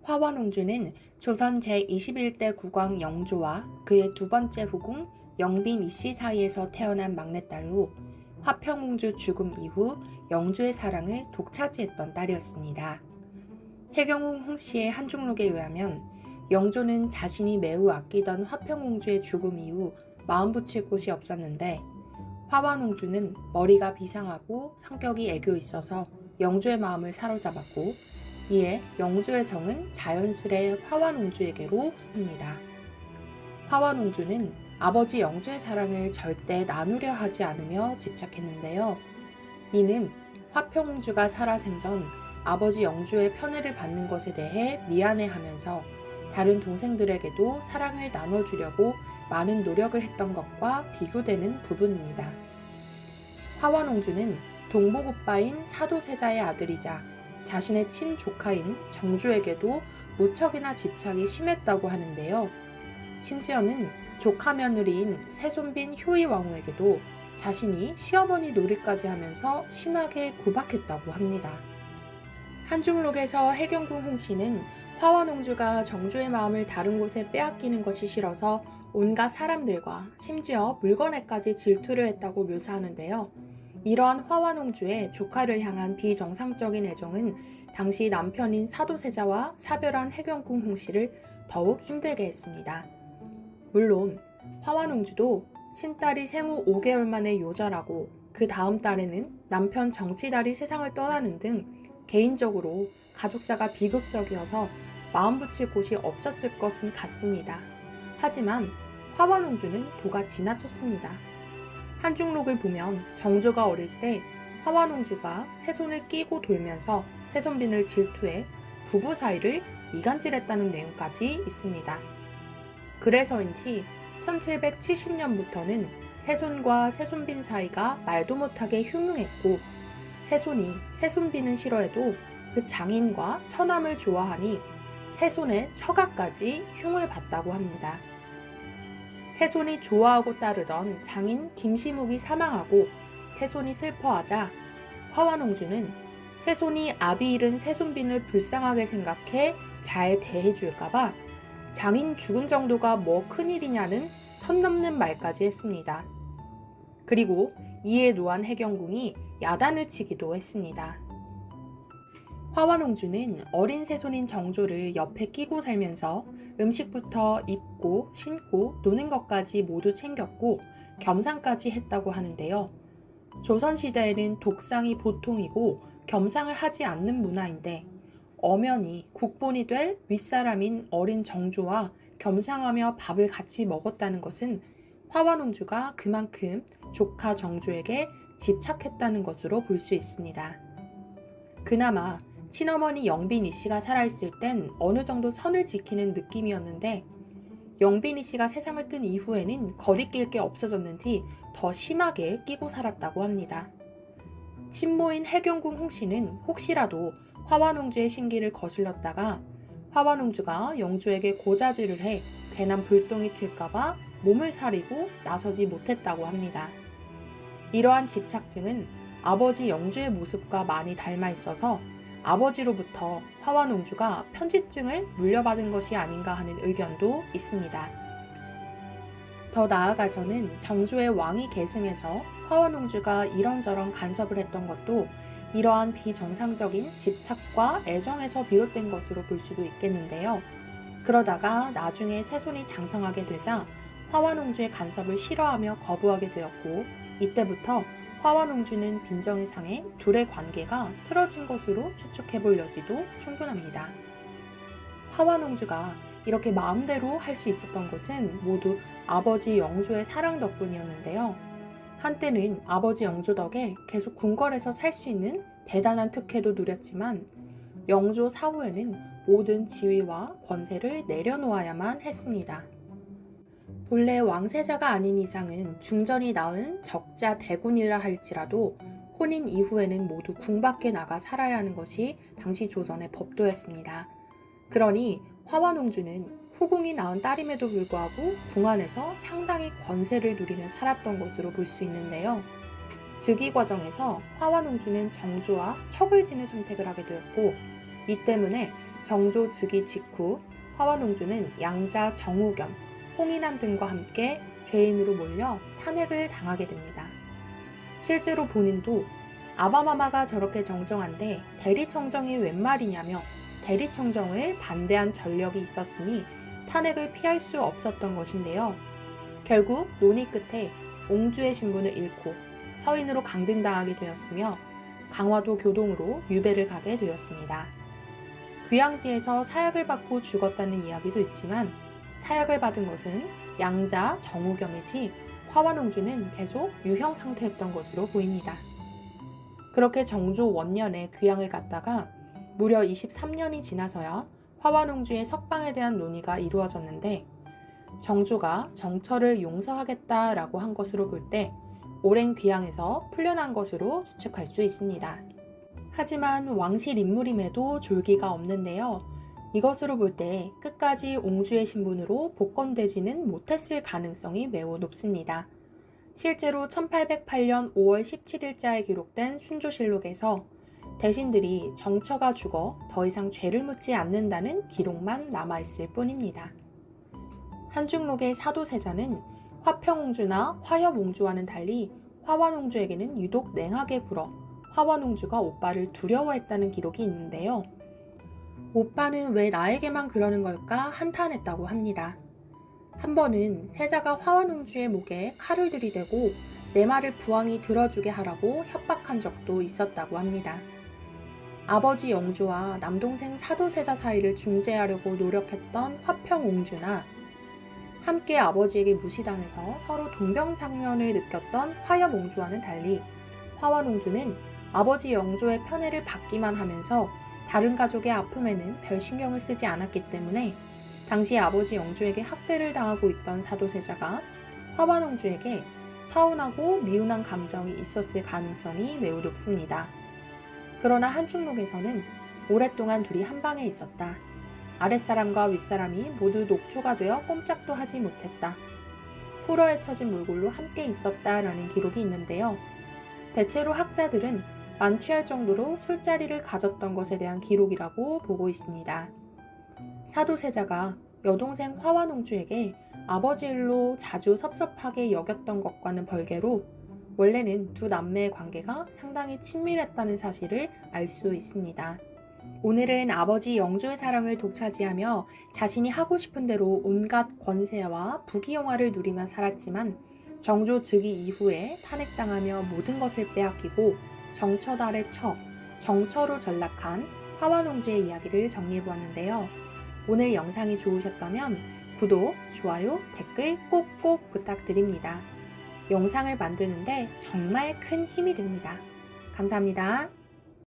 화원옹주는 조선 제21대 국왕 영조와 그의 두 번째 후궁 영빈 이씨 사이에서 태어난 막내딸로 화평옹주 죽음 이후 영조의 사랑을 독차지했던 딸이었습니다. 해경궁 홍씨의 한중록에 의하면 영조는 자신이 매우 아끼던 화평옹주의 죽음 이후 마음 붙일 곳이 없었는데 화원옹주는 머리가 비상하고 성격이 애교 있어서 영조의 마음을 사로잡았고 이에 영조의 정은 자연스레 화원옹주에게로 합니다. 화원옹주는 아버지 영조의 사랑을 절대 나누려 하지 않으며 집착했는데요. 이는 화평옹주가 살아생전 아버지 영조의 편애를 받는 것에 대해 미안해하면서 다른 동생들에게도 사랑을 나눠주려고 많은 노력을 했던 것과 비교되는 부분입니다. 화원옹주는 동복오빠인 사도세자의 아들이자 자신의 친조카인 정조에게도 무척이나 집착이 심했다고 하는데요. 심지어는 조카 며느리인 세손빈 효의왕후에게도 자신이 시어머니 놀이까지 하면서 심하게 구박했다고 합니다. 한중록에서 해경궁 홍씨는 화원옹주가 정조의 마음을 다른 곳에 빼앗기는 것이 싫어서 온갖 사람들과 심지어 물건에까지 질투를 했다고 묘사하는데요. 이러한 화원옹주의 조카를 향한 비정상적인 애정은 당시 남편인 사도세자와 사별한 해경궁 홍씨를 더욱 힘들게 했습니다. 물론 화원옹주도 친딸이 생후 5개월 만에 요절하고 그 다음 달에는 남편 정치달이 세상을 떠나는 등 개인적으로 가족사가 비극적이어서 마음 붙일 곳이 없었을 것은 같습니다. 하지만 화원옹주는 도가 지나쳤습니다. 한중록을 보면 정조가 어릴 때 화원옹주가 새손을 끼고 돌면서 새손빈을 질투해 부부 사이를 이간질했다는 내용까지 있습니다. 그래서인지 1770년부터는 새손과 새손빈 사이가 말도 못하게 흉흉했고 새손이 새손빈은 싫어해도 그 장인과 처남을 좋아하니 새손의 처가까지 흉을 봤다고 합니다. 새손이 좋아하고 따르던 장인 김시묵이 사망하고 새손이 슬퍼하자 화원옹주는 새손이 아비 잃은 새손빈을 불쌍하게 생각해 잘 대해줄까봐 장인 죽은 정도가 뭐 큰일이냐는 선 넘는 말까지 했습니다. 그리고 이에 노한 해경궁이 야단을 치기도 했습니다. 화원옹주는 어린 새손인 정조를 옆에 끼고 살면서 음식부터 입고 신고 노는 것까지 모두 챙겼고 겸상까지 했다고 하는데요. 조선시대에는 독상이 보통이고 겸상을 하지 않는 문화인데 엄연히 국본이 될 윗사람인 어린 정조와 겸상하며 밥을 같이 먹었다는 것은 화원옹주가 그만큼 조카 정조에게 집착했다는 것으로 볼 수 있습니다. 그나마 친어머니 영빈 이씨가 살아있을 땐 어느 정도 선을 지키는 느낌이었는데 영빈 이씨가 세상을 뜬 이후에는 거리낄 게 없어졌는지 더 심하게 끼고 살았다고 합니다. 친모인 해경궁 홍씨는 혹시라도 화원옹주의 신기를 거슬렀다가 화원옹주가 영조에게 고자질을 해 괜한 불똥이 튈까봐 몸을 사리고 나서지 못했다고 합니다. 이러한 집착증은 아버지 영조의 모습과 많이 닮아 있어서 아버지로부터 화원옹주가 편지증을 물려받은 것이 아닌가 하는 의견도 있습니다. 더 나아가서는 정조의 왕위 계승에서 화원옹주가 이런저런 간섭을 했던 것도 이러한 비정상적인 집착과 애정에서 비롯된 것으로 볼 수도 있겠는데요. 그러다가 나중에 새손이 장성하게 되자 화원옹주의 간섭을 싫어하며 거부하게 되었고 이때부터 화원옹주는 빈정이 상해 둘의 관계가 틀어진 것으로 추측해볼 여지도 충분합니다. 화원옹주가 이렇게 마음대로 할 수 있었던 것은 모두 아버지 영조의 사랑 덕분이었는데요. 한때는 아버지 영조 덕에 계속 궁궐에서 살 수 있는 대단한 특혜도 누렸지만 영조 사후에는 모든 지위와 권세를 내려놓아야만 했습니다. 본래 왕세자가 아닌 이상은 중전이 낳은 적자 대군이라 할지라도 혼인 이후에는 모두 궁 밖에 나가 살아야 하는 것이 당시 조선의 법도였습니다. 그러니 화원옹주는 후궁이 낳은 딸임에도 불구하고 궁 안에서 상당히 권세를 누리며 살았던 것으로 볼 수 있는데요. 즉위 과정에서 화원옹주는 정조와 척을 지는 선택을 하게 되었고 이 때문에 정조 즉위 직후 화완옹주는 양자 정우겸, 홍인환 등과 함께 죄인으로 몰려 탄핵을 당하게 됩니다. 실제로 본인도 아바마마가 저렇게 정정한데 대리청정이 웬 말이냐며 대리청정을 반대한 전력이 있었으니 탄핵을 피할 수 없었던 것인데요. 결국 논의 끝에 옹주의 신분을 잃고 서인으로 강등당하게 되었으며 강화도 교동으로 유배를 가게 되었습니다. 귀양지에서 사약을 받고 죽었다는 이야기도 있지만 사약을 받은 것은 양자 정우겸이지 화완옹주는 계속 유형 상태였던 것으로 보입니다. 그렇게 정조 원년에 귀양을 갔다가 무려 23년이 지나서야 화완옹주의 석방에 대한 논의가 이루어졌는데 정조가 정처를 용서하겠다라고 한 것으로 볼 때 오랜 귀양에서 풀려난 것으로 추측할 수 있습니다. 하지만 왕실 인물임에도 졸기가 없는데요. 이것으로 볼 때 끝까지 옹주의 신분으로 복권되지는 못했을 가능성이 매우 높습니다. 실제로 1808년 5월 17일자에 기록된 순조실록에서 대신들이 정처가 죽어 더 이상 죄를 묻지 않는다는 기록만 남아있을 뿐입니다. 한중록의 사도세자는 화평옹주나 화협옹주와는 달리 화완옹주에게는 유독 냉하게 굴어 화완옹주가 오빠를 두려워했다는 기록이 있는데요. 오빠는 왜 나에게만 그러는 걸까 한탄했다고 합니다. 한 번은 세자가 화완옹주의 목에 칼을 들이대고 내 말을 부왕이 들어주게 하라고 협박한 적도 있었다고 합니다. 아버지 영조와 남동생 사도세자 사이를 중재하려고 노력했던 화평옹주나 함께 아버지에게 무시당해서 서로 동병상련을 느꼈던 화협옹주와는 달리 화완옹주는 아버지 영조의 편애를 받기만 하면서 다른 가족의 아픔에는 별 신경을 쓰지 않았기 때문에 당시 아버지 영조에게 학대를 당하고 있던 사도세자가 화완옹주에게 서운하고 미운한 감정이 있었을 가능성이 매우 높습니다. 그러나 한중록에서는 오랫동안 둘이 한방에 있었다. 아랫사람과 윗사람이 모두 녹초가 되어 꼼짝도 하지 못했다. 풀어에 처진 몰골로 함께 있었다라는 기록이 있는데요. 대체로 학자들은 만취할 정도로 술자리를 가졌던 것에 대한 기록이라고 보고 있습니다. 사도세자가 여동생 화완옹주에게 아버지 일로 자주 섭섭하게 여겼던 것과는 별개로 원래는 두 남매의 관계가 상당히 친밀했다는 사실을 알 수 있습니다. 오늘은 아버지 영조의 사랑을 독차지하며 자신이 하고 싶은 대로 온갖 권세와 부귀영화를 누리며 살았지만 정조 즉위 이후에 탄핵당하며 모든 것을 빼앗기고 정처달에 처, 정처로 전락한 화완옹주의 이야기를 정리해보았는데요. 오늘 영상이 좋으셨다면 구독, 좋아요, 댓글 꼭꼭 부탁드립니다. 영상을 만드는데 정말 큰 힘이 됩니다. 감사합니다.